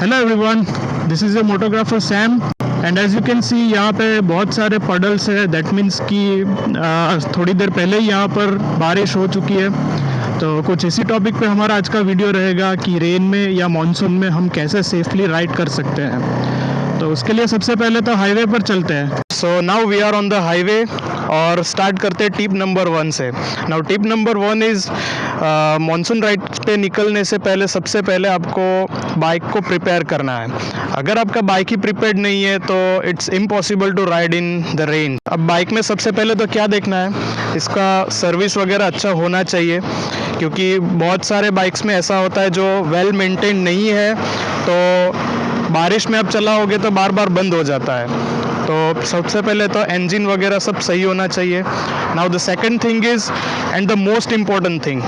Hello everyone, this is a motographer Sam and as you can see यहाँ पे बहुत सारे पडल्स है। दैट मीन्स कि थोड़ी देर पहले ही यहाँ पर बारिश हो चुकी है। तो कुछ इसी टॉपिक पे हमारा आज का वीडियो रहेगा कि रेन में या मानसून में हम कैसे सेफली राइड कर सकते हैं। तो उसके लिए सबसे पहले तो हाईवे पर चलते हैं। So now we are on the highway और स्टार्ट करते हैं टिप नंबर 1 से। Now tip number 1 is monsoon ride पे निकलने से पहले सबसे पहले आपको बाइक को प्रिपेयर करना है। अगर आपका बाइक ही प्रिपेयर्ड नहीं है तो it's impossible to ride in the rain. अब बाइक में सबसे पहले तो क्या देखना है, इसका सर्विस वगैरह अच्छा होना चाहिए, क्योंकि बहुत सारे बाइक्स में ऐसा होता है जो वेल मेंटेन नहीं है, तो बारिश में आप चलाओगे तो बार बार बंद हो जाता है। तो सबसे पहले तो इंजन वगैरह सब सही होना चाहिए। Now the second thing is and the most important thing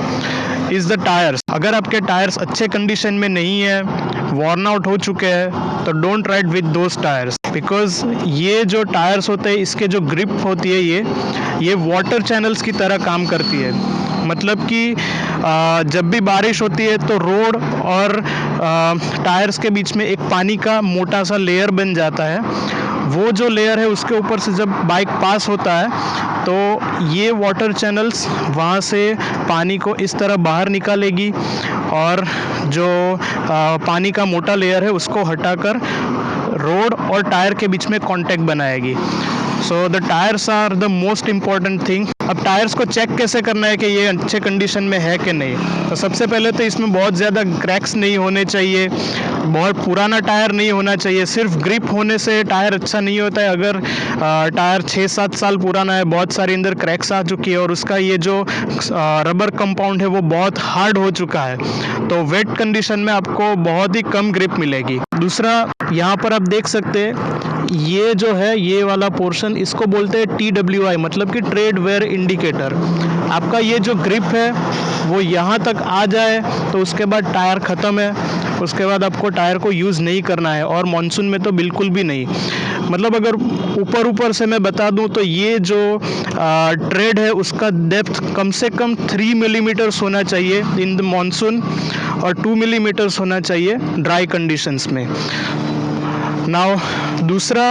is the tyres. अगर आपके टायर्स अच्छे कंडीशन में नहीं है, वॉर्न आउट हो चुके हैं, तो don't ride with those tyres, because ये जो टायर्स होते हैं इसके जो ग्रिप होती है ये वाटर चैनल्स की तरह काम करती है। मतलब कि जब भी बारिश होती है तो रोड और टायर्स के बीच में एक पानी का मोटा सा लेयर बन जाता है। वो जो लेयर है उसके ऊपर से जब बाइक पास होता है तो ये वाटर चैनल्स वहाँ से पानी को इस तरह बाहर निकालेगी और जो पानी का मोटा लेयर है उसको हटाकर रोड और टायर के बीच में कांटेक्ट बनाएगी। So the tyres are the most important thing. अब टायर्स को चेक कैसे करना है कि ये अच्छे कंडीशन में है कि नहीं। तो सबसे पहले तो इसमें बहुत ज़्यादा क्रैक्स नहीं होने चाहिए, बहुत पुराना टायर नहीं होना चाहिए। सिर्फ ग्रिप होने से टायर अच्छा नहीं होता है। अगर टायर 6-7 साल पुराना है, बहुत सारी अंदर क्रैक्स आ चुकी है और उसका ये जो रबर कंपाउंड है वो बहुत हार्ड हो चुका है, तो वेट कंडीशन में आपको बहुत ही कम ग्रिप मिलेगी। दूसरा, यहाँ पर आप देख सकते हैं ये जो है ये वाला पोर्शन, इसको बोलते हैं TWI, मतलब कि ट्रेड वेयर इंडिकेटर। आपका ये जो ग्रिप है वो यहाँ तक आ जाए तो उसके बाद टायर ख़त्म है, उसके बाद आपको टायर को यूज़ नहीं करना है, और मानसून में तो बिल्कुल भी नहीं। मतलब अगर ऊपर से मैं बता दूं तो ये जो ट्रेड है उसका डेप्थ कम से कम 3 मिलीमीटर्स होना चाहिए इन द मानसून और 2 मिलीमीटर्स होना चाहिए ड्राई कंडीशंस में। नाउ दूसरा,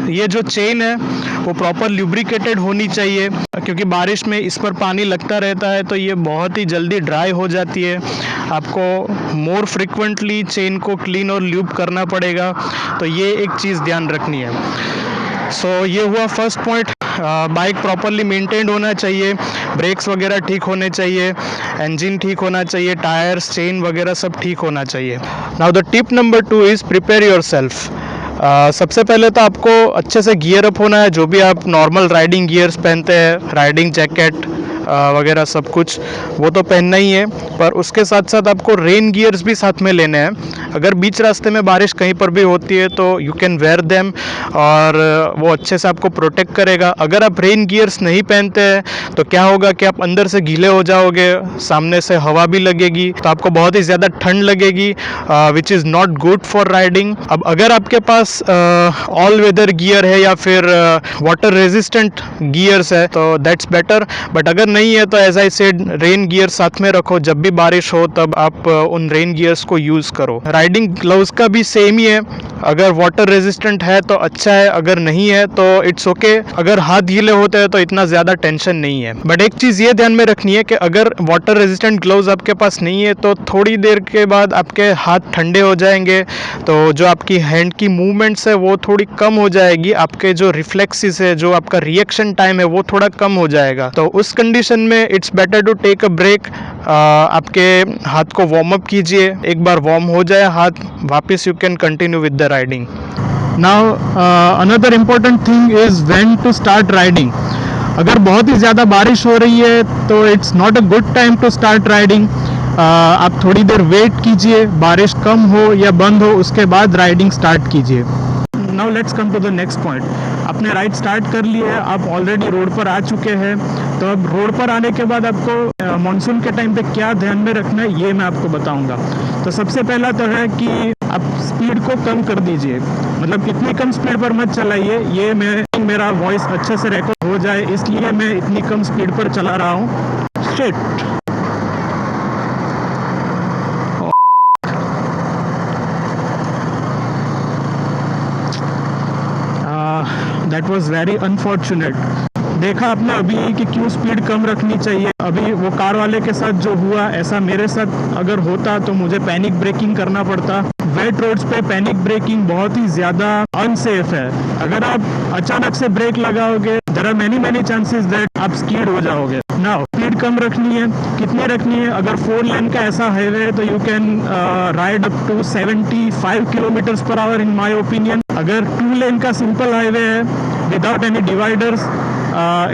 ये जो चेन है वो प्रॉपर ल्यूब्रिकेटेड होनी चाहिए, क्योंकि बारिश में इस पर पानी लगता रहता है तो ये बहुत ही जल्दी ड्राई हो जाती है। आपको मोर फ्रिक्वेंटली चेन को क्लीन और ल्यूब करना पड़ेगा, तो ये एक चीज़ ध्यान रखनी है। सो ये हुआ first point. Bike properly maintained होना चाहिए, ब्रेक्स वगैरह ठीक होने चाहिए, इंजन ठीक होना चाहिए, टायर्स, चेन वगैरह सब ठीक होना चाहिए। Now the tip number 2 is prepare your self. सबसे पहले तो आपको अच्छे से गियर अप होना है। जो भी आप नॉर्मल राइडिंग गियर्स पहनते हैं, राइडिंग जैकेट वगैरह सब कुछ वो तो पहनना ही है, पर उसके साथ साथ आपको रेन गियर्स भी साथ में लेने हैं। अगर बीच रास्ते में बारिश कहीं पर भी होती है तो यू कैन वेयर देम और वो अच्छे से आपको प्रोटेक्ट करेगा। अगर आप रेन गियर्स नहीं पहनते हैं तो क्या होगा कि आप अंदर से गीले हो जाओगे, सामने से हवा भी लगेगी तो आपको बहुत ही ज़्यादा ठंड लगेगी, which is not good for riding. अब अगर आपके पास ऑल वेदर गियर है या फिर वाटर रेजिस्टेंट गियर्स है तो दैट्स बेटर, बट अगर नहीं है तो as I said rain gear साथ में रखो। जब भी बारिश हो तब आप उन रेन गियर्स को यूज़ करो। राइडिंग ग्लव्स का भी सेम ही है, अगर वाटर रेजिस्टेंट है तो अच्छा है, अगर नहीं है तो इट्स ओके। अगर हाथ गीले होते हैं तो इतना ज़्यादा टेंशन नहीं है। बट एक चीज़ ये ध्यान में रखनी है कि अगर वाटर रेजिस्टेंट ग्लव्स आपके पास नहीं है तो थोड़ी देर के बाद आपके हाथ ठंडे हो जाएंगे, तो जो आपकी हैंड की मूवमेंट्स है वो थोड़ी कम हो जाएगी, आपके जो रिफ्लेक्सेस है, जो आपका रिएक्शन टाइम है वो थोड़ा कम हो जाएगा। तो उस कंडीशन में it's better to take a break. आपके हाथ को वार्म अप कीजिए, एक बार वार्म हो जाए हाथ, वापस you can continue with the riding. Now another important thing is when to start riding. अगर बहुत ही ज़्यादा बारिश हो रही है तो it's not a good time to start riding. आप थोड़ी देर वेट कीजिए, बारिश कम हो या बंद हो उसके बाद राइडिंग स्टार्ट कीजिए। Now let's come to the next point. आपने राइड स्टार्ट कर ली है, आप ऑलरेडी रोड पर आ चुके हैं, तो अब रोड पर आने के बाद आपको मानसून के टाइम पे क्या ध्यान में रखना है ये मैं आपको बताऊंगा। तो सबसे पहला तो है कि आप स्पीड को कम कर दीजिए, मतलब इतनी कम स्पीड पर मत चलाइए। ये मेरा वॉइस अच्छे से रिकॉर्ड हो जाए इसलिए मैं इतनी कम स्पीड पर चला रहा हूँ। Shit. That was very unfortunate. देखा आपने अभी कि क्यों स्पीड कम रखनी चाहिए। अभी वो कार वाले के साथ जो हुआ, ऐसा मेरे साथ अगर होता तो मुझे पैनिक ब्रेकिंग करना पड़ता। वेट रोड्स पे पैनिक ब्रेकिंग बहुत ही ज़्यादा अनसेफ है। अगर आप अचानक से ब्रेक लगाओगे, there are many chances that आप स्कीड हो जाओगे। नाउ स्पीड कम रखनी है, कितनी रखनी है? अगर 4 लेन का ऐसा हाईवे है तो you can ride up to 75 kilometres per hour in my opinion. अगर 2 लेन का सिंपल हाईवे है without any dividers,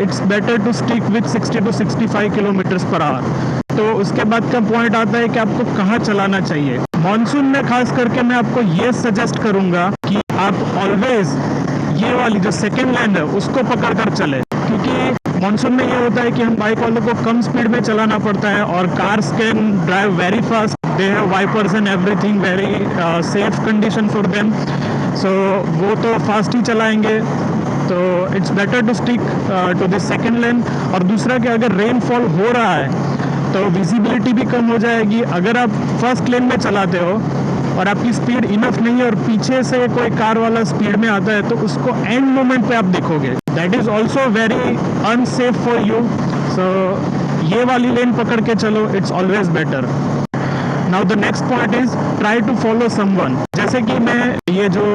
it's better to stick with 60 to 65 kilometres per hour. तो उसके बाद का पॉइंट आता है कि आपको कहाँ चलाना चाहिए। मॉनसून में खास करके मैं आपको ये सजेस्ट करूंगा कि आप ऑलवेज ये वाली जो सेकेंड लेन है उसको पकड़ कर चले, क्योंकि मॉनसून में ये होता है कि हम बाइक वालों को कम स्पीड में चलाना पड़ता है और cars can drive very fast, they have wipers and everything, very safe condition for them. So वो तो फास्ट ही चलाएंगे, तो it's better to stick to this second lane. और दूसरा कि अगर रेनफॉल हो रहा है तो विजिबिलिटी भी कम हो जाएगी। अगर आप फर्स्ट लेन में चलाते हो और आपकी स्पीड इनफ नहीं है और पीछे से कोई कार वाला स्पीड में आता है तो उसको एंड मोमेंट पे आप देखोगे, that is also very unsafe for you. So ये वाली लेन पकड़ के चलो, it's always better. Now the next point is try to follow someone. जैसे कि मैं ये जो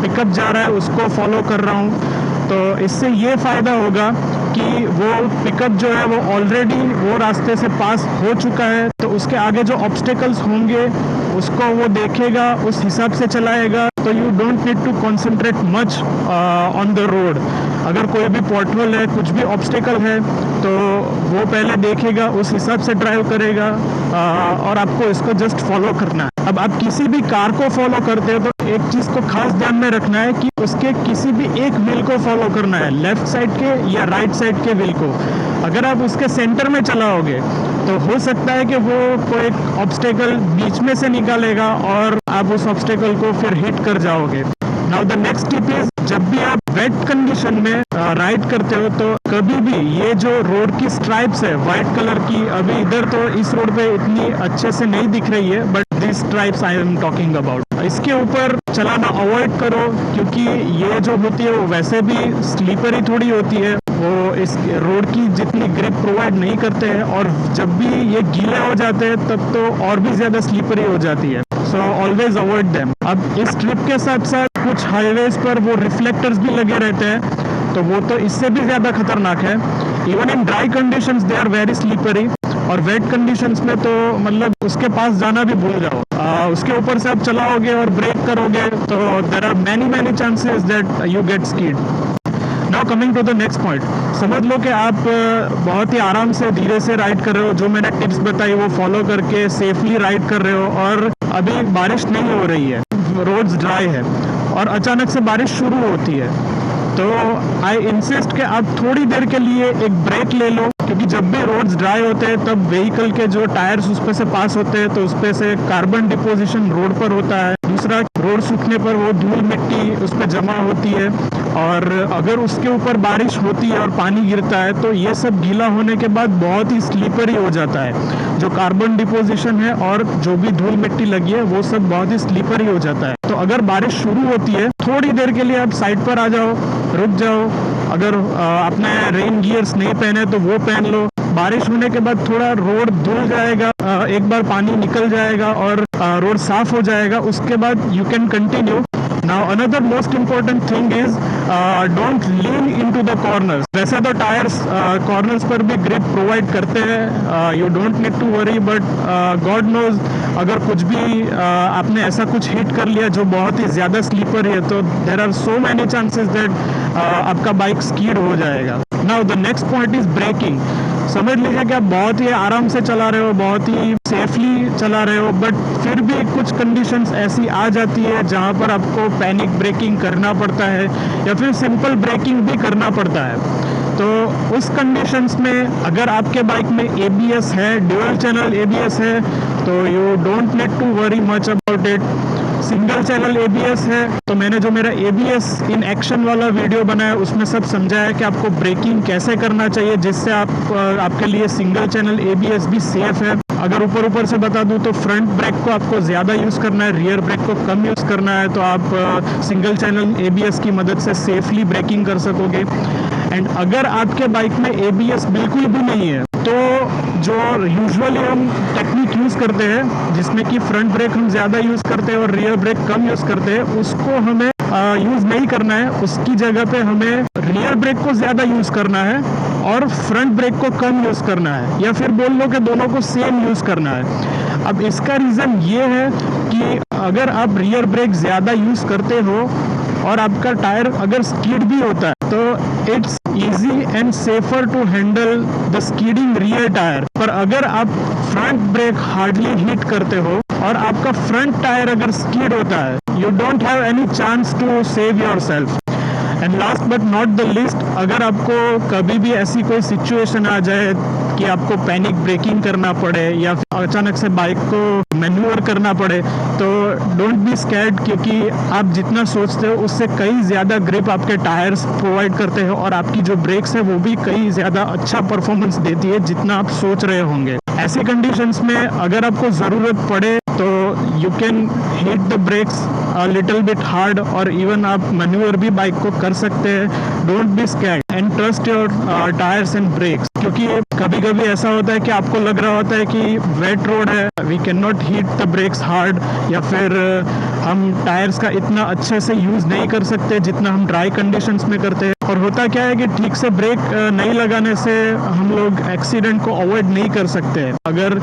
पिकअप जा रहा है उसको फॉलो कर रहा हूँ, तो इससे ये फ़ायदा होगा कि वो पिकअप जो है वो ऑलरेडी वो रास्ते से पास हो चुका है, तो उसके आगे जो ऑब्स्टेकल्स होंगे उसको वो देखेगा, उस हिसाब से चलाएगा। तो you don't need to concentrate much on the road. अगर कोई भी पॉटहोल है, कुछ भी ऑब्स्टेकल है, तो वो पहले देखेगा, उस हिसाब से ड्राइव करेगा और आपको इसको जस्ट फॉलो करना है। अब आप किसी भी कार को फॉलो करते हो तो एक चीज़ को खास ध्यान में रखना है कि उसके किसी भी एक व्हील को फॉलो करना है, लेफ्ट साइड के या राइट साइड के व्हील को। अगर आप उसके सेंटर में चलाओगे तो हो सकता है कि वो कोई ऑब्स्टेकल बीच में से निकालेगा और आप उस ऑब्स्टेकल को फिर हिट कर जाओगे। Now the next tip is, जब भी आप वेट कंडीशन में राइड करते हो तो कभी भी ये जो रोड की स्ट्राइप्स है वाइट कलर की, अभी इधर तो इस रोड पे इतनी अच्छे से नहीं दिख रही है, but this stripes I am talking about, इसके ऊपर चलाना अवॉइड करो, क्योंकि ये जो होती है वो वैसे भी स्लीपरी थोड़ी होती है, वो इस रोड की जितनी ग्रिप प्रोवाइड नहीं करते हैं, और जब भी ये गीले हो जाते हैं तब तो और भी ज़्यादा स्लीपरी हो जाती है। So always avoid them. अब इस ट्रिप के साथ साथ कुछ हाईवेज पर वो रिफ्लेक्टर्स भी लगे रहते हैं, तो वो तो इससे भी ज़्यादा खतरनाक है। Even in dry conditions they are very slippery, और वेट कंडीशंस में तो मतलब उसके पास जाना भी भूल जाओ। उसके ऊपर से आप चलाओगे और ब्रेक करोगे तो there are many chances that you get skid. Now coming to the next point, समझ लो कि आप बहुत ही आराम से धीरे से राइड कर रहे हो, जो मैंने टिप्स बताई वो फॉलो करके सेफली राइड कर रहे हो, और अभी बारिश नहीं हो रही है, रोड्स ड्राई है और अचानक से बारिश शुरू होती है, तो आई इंसिस्ट कि आप थोड़ी देर के लिए एक ब्रेक ले लो, क्योंकि जब भी रोड्स ड्राई होते हैं तब व्हीकल के जो टायर्स उस पे से पास होते हैं तो उस पे से कार्बन डिपोजिशन रोड पर होता है। दूसरा, रोड सूखने पर वो धूल मिट्टी उस पर जमा होती है, और अगर उसके ऊपर बारिश होती है और पानी गिरता है तो ये सब गीला होने के बाद बहुत ही स्लीपरी हो जाता है। जो कार्बन डिपोजिशन है और जो भी धूल मिट्टी लगी है वो सब बहुत ही स्लीपरी हो जाता है। तो अगर बारिश शुरू होती है, थोड़ी देर के लिए आप साइड पर आ जाओ, रुक जाओ। अगर आपने रेन गियर्स नहीं पहने तो वो पहन लो। बारिश होने के बाद थोड़ा रोड धुल जाएगा, एक बार पानी निकल जाएगा और रोड साफ हो जाएगा, उसके बाद you can continue. Now another most important thing is don't lean into the corners. वैसे तो टायर्स कॉर्नर्स पर भी ग्रिप प्रोवाइड करते हैं, you don't need to worry, but God knows अगर कुछ भी आपने ऐसा कुछ हिट कर लिया जो बहुत ही ज़्यादा स्लीपर है तो there are so many chances that आपका बाइक स्कीड हो जाएगा। Now the next point is braking. समझ लीजिए कि आप बहुत ही आराम से चला रहे हो, बहुत ही सेफली चला रहे हो, बट फिर भी कुछ कंडीशंस ऐसी आ जाती है जहाँ पर आपको पैनिक ब्रेकिंग करना पड़ता है या फिर सिंपल ब्रेकिंग भी करना पड़ता है। तो उस कंडीशंस में अगर आपके बाइक में ABS है, ड्यूअल चैनल ABS है, तो you don't need to worry much about it. Single channel ABS है तो मैंने जो मेरा ABS इन एक्शन वाला वीडियो बनाया उसमें सब समझाया कि आपको ब्रेकिंग कैसे करना चाहिए जिससे आपके लिए सिंगल चैनल ABS भी सेफ है। अगर ऊपर से बता दूं तो फ्रंट ब्रेक को आपको ज़्यादा यूज़ करना है, रियर ब्रेक को कम यूज़ करना है, तो आप सिंगल चैनल ABS की मदद से सेफली ब्रेकिंग कर सकोगे। एंड अगर आपके बाइक में ABS बिल्कुल भी नहीं है तो जो यूजुअली हम टेक्निक यूज़ करते हैं जिसमें कि फ्रंट ब्रेक हम ज़्यादा यूज़ करते हैं और रियर ब्रेक कम यूज़ करते हैं, उसको हमें यूज़ नहीं करना है। उसकी जगह पे हमें रियर ब्रेक को ज़्यादा यूज़ करना है और फ्रंट ब्रेक को कम यूज़ करना है, या फिर बोल लो कि दोनों को सेम यूज़ करना है। अब इसका रीज़न ये है कि अगर आप रियर ब्रेक ज़्यादा यूज़ करते हो और आपका टायर अगर स्किड भी होता है तो it's easy and safer to handle the skidding rear tyre. पर अगर आप फ्रंट ब्रेक हार्डली हिट करते हो और आपका फ्रंट टायर अगर स्किड होता है, you don't have any chance to save yourself. And last but not the least, अगर आपको कभी भी ऐसी कोई सिचुएशन आ जाए कि आपको पैनिक ब्रेकिंग करना पड़े या अचानक से बाइक को मैन्यूवर करना पड़े, तो डोंट बी स्कैर्ड, क्योंकि आप जितना सोचते हो उससे कई ज़्यादा ग्रिप आपके टायर्स प्रोवाइड करते हैं और आपकी जो ब्रेक्स है वो भी कई ज़्यादा अच्छा परफॉर्मेंस देती है जितना आप सोच रहे होंगे। ऐसे कंडीशंस में अगर आपको ज़रूरत पड़े तो you can hit the brakes little bit hard और इवन आप मैन्यूवर भी बाइक को कर सकते हैं। Don't be scared and trust your tyres and brakes, क्योंकि कभी कभी ऐसा होता है कि आपको लग रहा होता है कि वेट रोड है, we can not hit the brakes hard, या फिर हम टायर्स का इतना अच्छे से यूज़ नहीं कर सकते जितना हम ड्राई कंडीशंस में करते हैं। और होता क्या है कि ठीक से ब्रेक नहीं लगाने से हम लोग एक्सीडेंट को अवॉइड नहीं कर सकते। अगर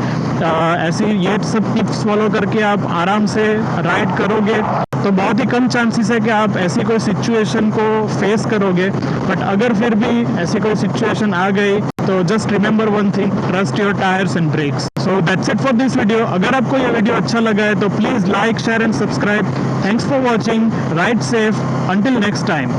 ऐसी ये सब टिप्स फॉलो करके आप आराम से राइड करोगे तो बहुत ही कम चांसेस है कि आप ऐसी कोई सिचुएशन को फेस करोगे। बट अगर फिर भी ऐसी कोई सिचुएशन आ गई तो just remember one thing, trust your tyres and brakes. So that's it for this video. अगर आपको ये वीडियो अच्छा लगा है तो please like, share and subscribe. Thanks for watching. Ride safe. Until next time.